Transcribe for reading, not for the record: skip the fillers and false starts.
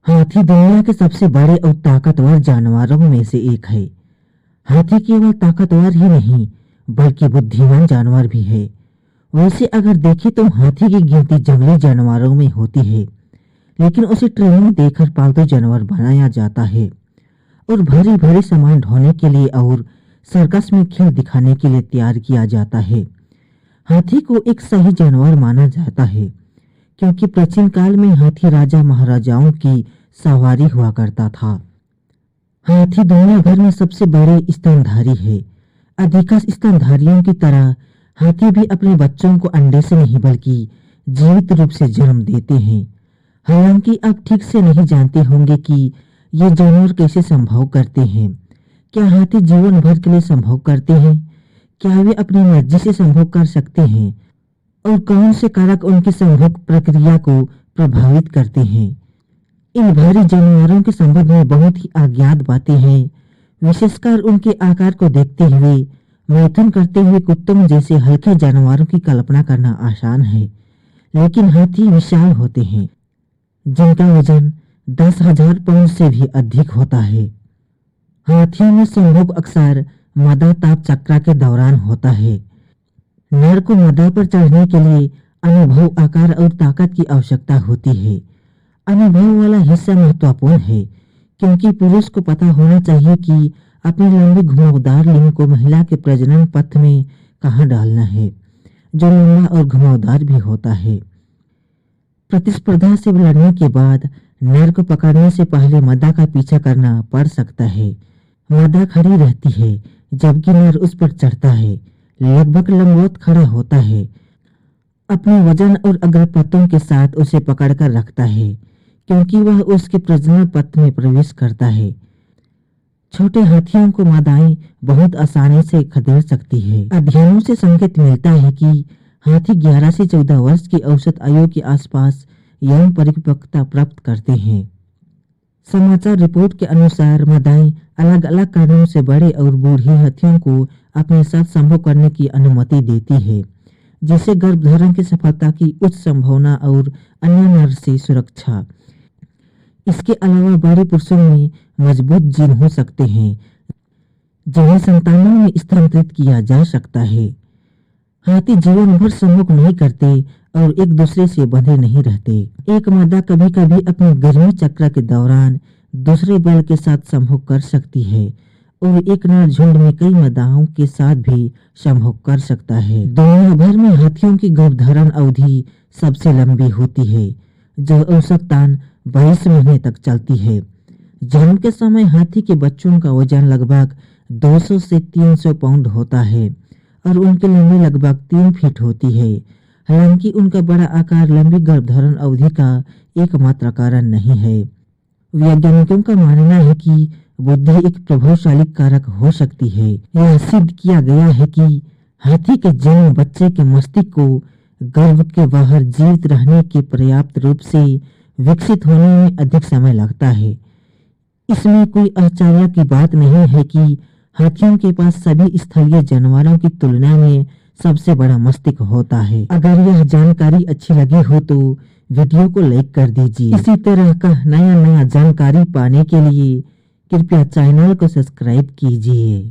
हाथी दुनिया के सबसे बड़े और ताकतवर जानवरों में से एक है। हाथी केवल ताकतवर ही नहीं बल्कि बुद्धिमान जानवर भी है। वैसे अगर देखें तो हाथी की गिनती जंगली जानवरों में होती है, लेकिन उसे ट्रेनिंग देकर पालतू जानवर बनाया जाता है और भारी भारी सामान ढोने के लिए और सर्कस में खेल दिखाने के लिए तैयार किया जाता है। हाथी को एक सही जानवर माना जाता है क्योंकि प्राचीन काल में हाथी राजा महाराजाओं की सवारी हुआ करता था। हाथी दुनिया भर में सबसे बड़े स्तनधारी है। अधिकांश स्तनधारियों की तरह हाथी भी अपने बच्चों को अंडे से नहीं बल्कि जीवित रूप से जन्म देते हैं। हालांकि आप ठीक से नहीं जानते होंगे कि ये जानवर कैसे संभव करते हैं। क्या हाथी जीवन भर के लिए संभव करते हैं? क्या वे अपनी मर्जी से संभोग कर सकते हैं? और कौन से कारक उनकी संभोग प्रक्रिया को प्रभावित करते हैं? इन भारी जानवरों के संबंध में बहुत ही अज्ञात बातें हैं। विशेषकर उनके आकार को देखते हुए मैथुन करते हुए कुत्तों जैसे हल्के जानवरों की कल्पना करना आसान है, लेकिन हाथी विशाल होते हैं जिनका वजन 10,000 पाउंड से भी अधिक होता है। हाथियों में संभोग अक्सर मादा ताप चक्र के दौरान होता है। नर को मादा पर चढ़ने के लिए अनुभव, आकार और ताकत की आवश्यकता होती है। अनुभव वाला हिस्सा महत्वपूर्ण है क्योंकि पुरुष को पता होना चाहिए कि अपनी लंबी घुमावदार लिंग को महिला के प्रजनन पथ में कहाँ डालना है, जो लंबा और घुमावदार भी होता है। प्रतिस्पर्धा से लड़ने के बाद नर को पकड़ने से पहले मादा का पीछा करना पड़ सकता है। मादा खड़ी रहती है जबकि नर उस पर चढ़ता है, लगभग लंबवत खड़ा होता है, अपने वजन और अग्रपथों के साथ उसे पकड़कर रखता है क्योंकि वह उसके प्रजनन पथ में प्रवेश करता है। छोटे हाथियों को मादाएं बहुत आसानी से खदेड़ सकती है। अध्ययनों से संकेत मिलता है कि हाथी 11 से 14 वर्ष की औसत आयु के आसपास यौन परिपक्वता प्राप्त करते हैं। समाचार रिपोर्ट के अनुसार मादाएं अलग अलग कारणों से बड़े और बूढ़े हाथियों को अपने साथ संभोग करने की अनुमति देती है, जिससे गर्भधारण की सफलता की उच्च संभावना और अन्य नर से सुरक्षा। इसके अलावा बड़े पुरुषों में मजबूत जीन हो सकते हैं जिन्हें संतानों में स्थानांतरित किया जा सकता है। हाथी जीवन भर संभोग नहीं करते और एक दूसरे से बंधे नहीं रहते। एक मादा कभी कभी अपने गर्मी चक्र के दौरान दूसरे बैल के साथ संभोग कर सकती है और एक नर झुंड में कई मादाओं के साथ भी संभोग कर सकता है। दुनिया भर में हाथियों की गर्भधारण अवधि सबसे लंबी होती है, जो औसतन 22 महीने तक चलती है। जन्म के समय हाथी के बच्चों का वजन लगभग 200 से 300 पाउंड होता है और उनकी लंबाई लगभग 3 फीट होती है। हालांकि उनका बड़ा आकार लंबी गर्भधारण अवधि का एकमात्र कारण नहीं है। वैज्ञानिकों का मानना है कि बुद्धि एक प्रभावशाली कारक हो सकती है। यह सिद्ध किया गया है कि हाथी के जन्म बच्चे के मस्तिष्क को गर्भ के बाहर जीवित रहने के पर्याप्त रूप से विकसित होने में अधिक समय लगता है। इसमें कोई आश्चर्य की बात नहीं है कि हाथियों के पास सभी स्थलीय जानवरों की तुलना में सबसे बड़ा मस्तिष्क होता है। अगर यह जानकारी अच्छी लगी हो तो वीडियो को लाइक कर दीजिए। इसी तरह का नया जानकारी पाने के लिए कृपया चैनल को सब्सक्राइब कीजिए।